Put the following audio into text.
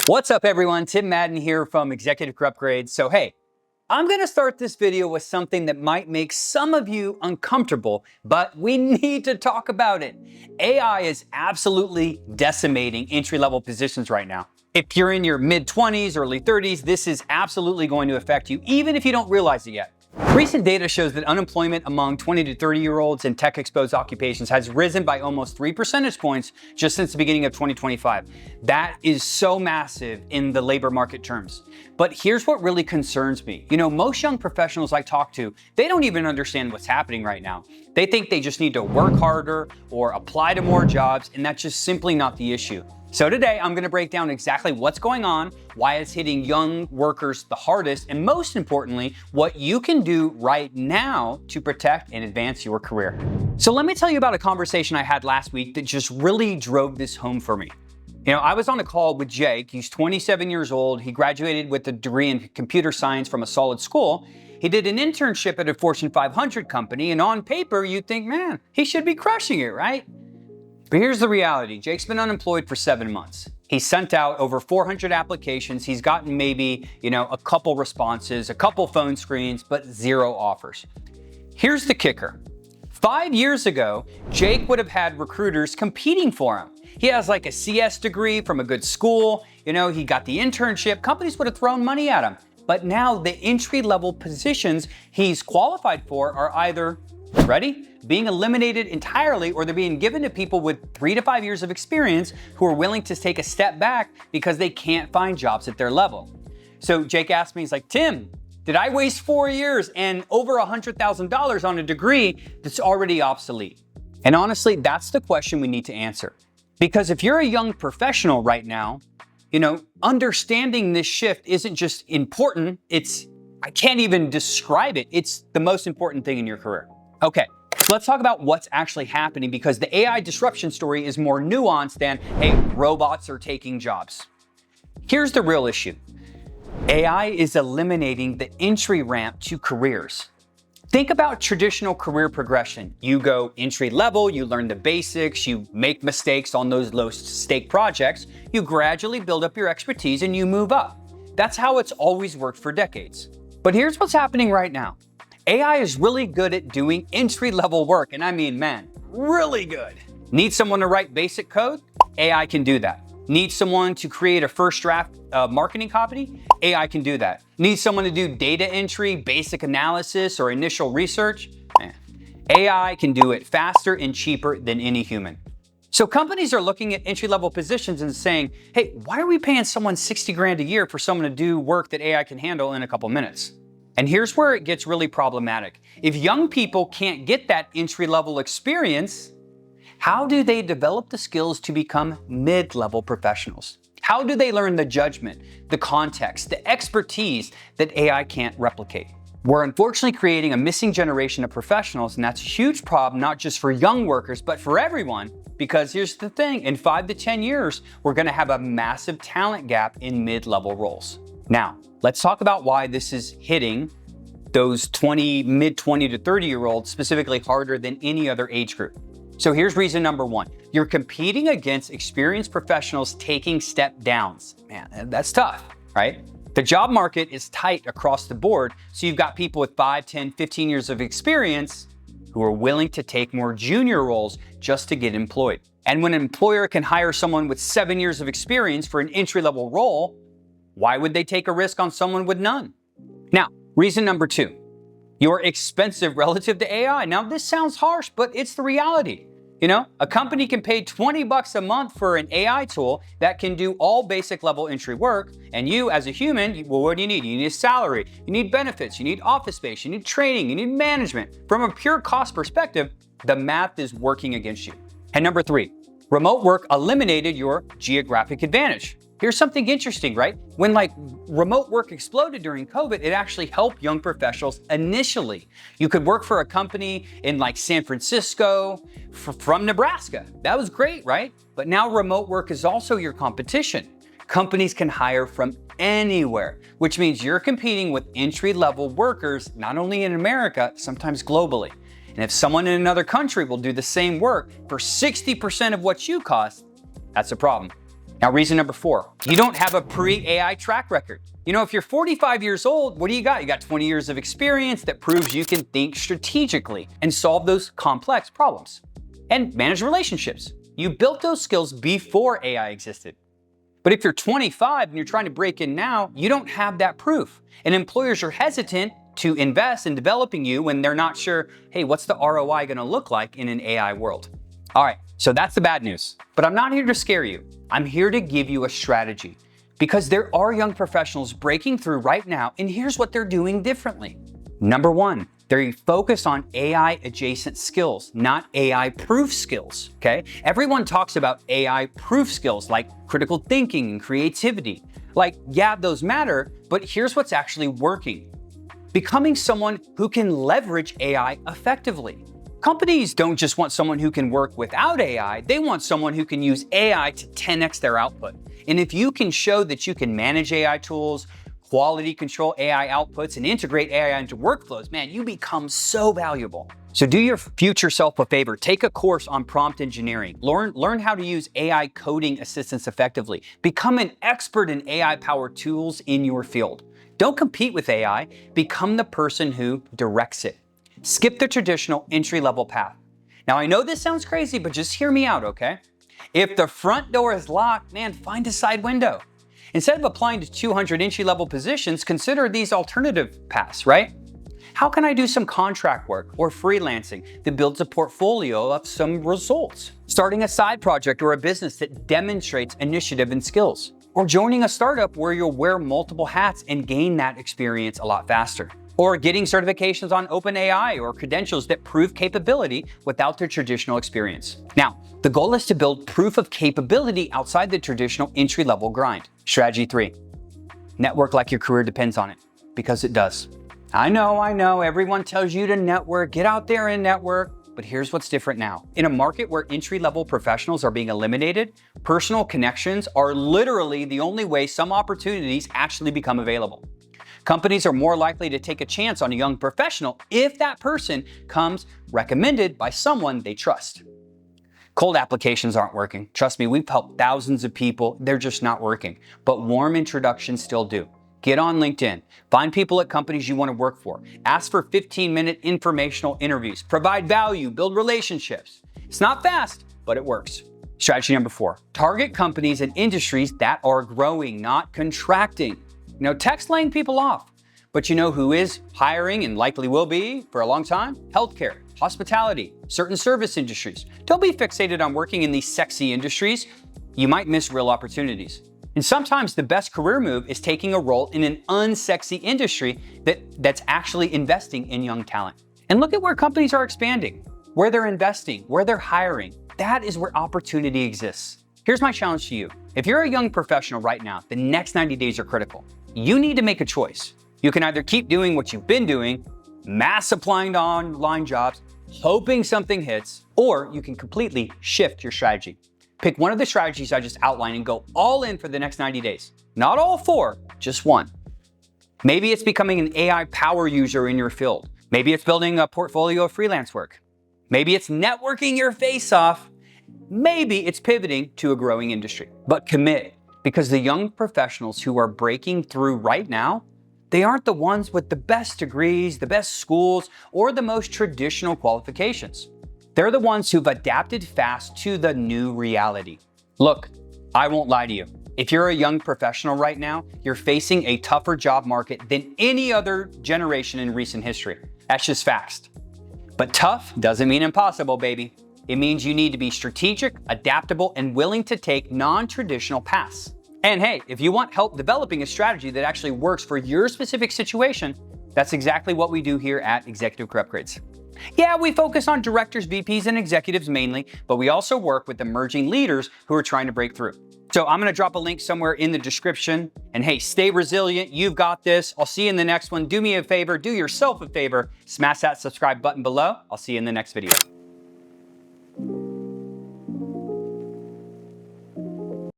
What's up everyone, Tim Madden here from Executive Career Upgrade. So hey, I'm gonna start this video with something that might make some of you uncomfortable, but we need to talk about it. AI is absolutely decimating entry-level positions right now. If you're in your mid-20s, early 30s, this is absolutely going to affect you, even if you don't realize it yet. Recent data shows that unemployment among 20 to 30-year-olds in tech-exposed occupations has risen by almost 3 percentage points just since the beginning of 2025. That is so massive in the labor market terms. But here's what really concerns me. You know, most young professionals I talk to, they don't even understand what's happening right now. They think they just need to work harder or apply to more jobs, and that's just simply not the issue. So today, I'm gonna break down exactly what's going on, why it's hitting young workers the hardest, and most importantly, what you can do right now to protect and advance your career. So let me tell you about a conversation I had last week that just really drove this home for me. You know, I was on a call with Jake. He's 27 years old. He graduated with a degree in computer science from a solid school. He did an internship at a Fortune 500 company, and on paper, you'd think, man, he should be crushing it, right? But here's the reality. Jake's been unemployed for 7 months. He's sent out over 400 applications. He's gotten maybe, a couple responses, a couple phone screens, but 0 offers. Here's the kicker. 5 years ago, Jake would have had recruiters competing for him. He has like a CS degree from a good school. He got the internship. Companies would have thrown money at him. But now the entry-level positions he's qualified for are either, ready? Being eliminated entirely, or they're being given to people with 3 to 5 years of experience who are willing to take a step back because they can't find jobs at their level. So Jake asked me, he's like, Tim, did I waste 4 years and over $100,000 on a degree that's already obsolete? And honestly, that's the question we need to answer. Because if you're a young professional right now, understanding this shift isn't just important, I can't even describe it. It's the most important thing in your career. Okay, so let's talk about what's actually happening, because the AI disruption story is more nuanced than, hey, robots are taking jobs. Here's the real issue. AI is eliminating the entry ramp to careers. Think about traditional career progression. You go entry level, you learn the basics, you make mistakes on those low stake projects, you gradually build up your expertise and you move up. That's how it's always worked for decades. But here's what's happening right now. AI is really good at doing entry-level work, and I mean, man, really good. Need someone to write basic code? AI can do that. Need someone to create a first draft marketing copy? AI can do that. Need someone to do data entry, basic analysis, or initial research? AI can do it faster and cheaper than any human. So companies are looking at entry-level positions and saying, hey, why are we paying someone 60 grand a year for someone to do work that AI can handle in a couple minutes? And here's where it gets really problematic. If young people can't get that entry-level experience, how do they develop the skills to become mid-level professionals? How do they learn the judgment, the context, the expertise that AI can't replicate? We're unfortunately creating a missing generation of professionals, and that's a huge problem, not just for young workers, but for everyone. Because here's the thing, in 5 to 10 years, we're gonna have a massive talent gap in mid-level roles. Now, let's talk about why this is hitting those mid-20 to 30-year-olds specifically harder than any other age group. So here's reason number 1. You're competing against experienced professionals taking step downs. Man, that's tough, right? The job market is tight across the board, so you've got people with 5, 10, 15 years of experience who are willing to take more junior roles just to get employed. And when an employer can hire someone with 7 years of experience for an entry-level role, why would they take a risk on someone with none? Now, reason number 2, you're expensive relative to AI. Now, this sounds harsh, but it's the reality. A company can pay $20 a month for an AI tool that can do all basic level entry work. And you, as a human, well, what do you need? You need a salary, you need benefits, you need office space, you need training, you need management. From a pure cost perspective, the math is working against you. And number 3, remote work eliminated your geographic advantage. Here's something interesting, right? When remote work exploded during COVID, it actually helped young professionals initially. You could work for a company in San Francisco from Nebraska. That was great, right? But now remote work is also your competition. Companies can hire from anywhere, which means you're competing with entry-level workers, not only in America, sometimes globally. And if someone in another country will do the same work for 60% of what you cost, that's a problem. Now, reason number 4, you don't have a pre-AI track record. If you're 45 years old, what do you got? You got 20 years of experience that proves you can think strategically and solve those complex problems and manage relationships. You built those skills before AI existed. But if you're 25 and you're trying to break in now, you don't have that proof. And employers are hesitant to invest in developing you when they're not sure, hey, what's the ROI gonna look like in an AI world? All right, so that's the bad news. But I'm not here to scare you. I'm here to give you a strategy because there are young professionals breaking through right now, and here's what they're doing differently. Number 1, they focus on AI adjacent skills, not AI proof skills, okay? Everyone talks about AI proof skills like critical thinking and creativity. Yeah, those matter, but here's what's actually working. Becoming someone who can leverage AI effectively. Companies don't just want someone who can work without AI, they want someone who can use AI to 10x their output. And if you can show that you can manage AI tools, quality control AI outputs, and integrate AI into workflows, man, you become so valuable. So do your future self a favor, take a course on prompt engineering, learn how to use AI coding assistance effectively, become an expert in AI-powered tools in your field. Don't compete with AI, become the person who directs it. Skip the traditional entry-level path. Now, I know this sounds crazy, but just hear me out, okay? If the front door is locked, man, find a side window. Instead of applying to 200 entry-level positions, consider these alternative paths, right? How can I do some contract work or freelancing that builds a portfolio of some results? Starting a side project or a business that demonstrates initiative and skills. Or joining a startup where you'll wear multiple hats and gain that experience a lot faster. Or getting certifications on OpenAI or credentials that prove capability without their traditional experience. Now, the goal is to build proof of capability outside the traditional entry-level grind. Strategy 3, network like your career depends on it, because it does. I know, everyone tells you to network, get out there and network, but here's what's different now. In a market where entry-level professionals are being eliminated, personal connections are literally the only way some opportunities actually become available. Companies are more likely to take a chance on a young professional if that person comes recommended by someone they trust. Cold applications aren't working. Trust me, we've helped thousands of people. They're just not working. But warm introductions still do. Get on LinkedIn. Find people at companies you want to work for. Ask for 15-minute informational interviews. Provide value. Build relationships. It's not fast, but it works. Strategy number 4, target companies and industries that are growing, not contracting. Tech's laying people off, but you know who is hiring and likely will be for a long time? Healthcare, hospitality, certain service industries. Don't be fixated on working in these sexy industries. You might miss real opportunities. And sometimes the best career move is taking a role in an unsexy industry that's actually investing in young talent. And look at where companies are expanding, where they're investing, where they're hiring. That is where opportunity exists. Here's my challenge to you. If you're a young professional right now, the next 90 days are critical. You need to make a choice. You can either keep doing what you've been doing, mass applying to online jobs, hoping something hits, or you can completely shift your strategy. Pick one of the strategies I just outlined and go all in for the next 90 days. Not all 4, just one. Maybe it's becoming an AI power user in your field. Maybe it's building a portfolio of freelance work. Maybe it's networking your face off. Maybe it's pivoting to a growing industry. But commit, because the young professionals who are breaking through right now, they aren't the ones with the best degrees, the best schools, or the most traditional qualifications. They're the ones who've adapted fast to the new reality. Look, I won't lie to you. If you're a young professional right now, you're facing a tougher job market than any other generation in recent history. That's just facts. But tough doesn't mean impossible, baby. It means you need to be strategic, adaptable, and willing to take non-traditional paths. And hey, if you want help developing a strategy that actually works for your specific situation, that's exactly what we do here at Executive Career Upgrades. Yeah, we focus on directors, VPs, and executives mainly, but we also work with emerging leaders who are trying to break through. So I'm gonna drop a link somewhere in the description. And hey, stay resilient, you've got this. I'll see you in the next one. Do me a favor, do yourself a favor, smash that subscribe button below. I'll see you in the next video.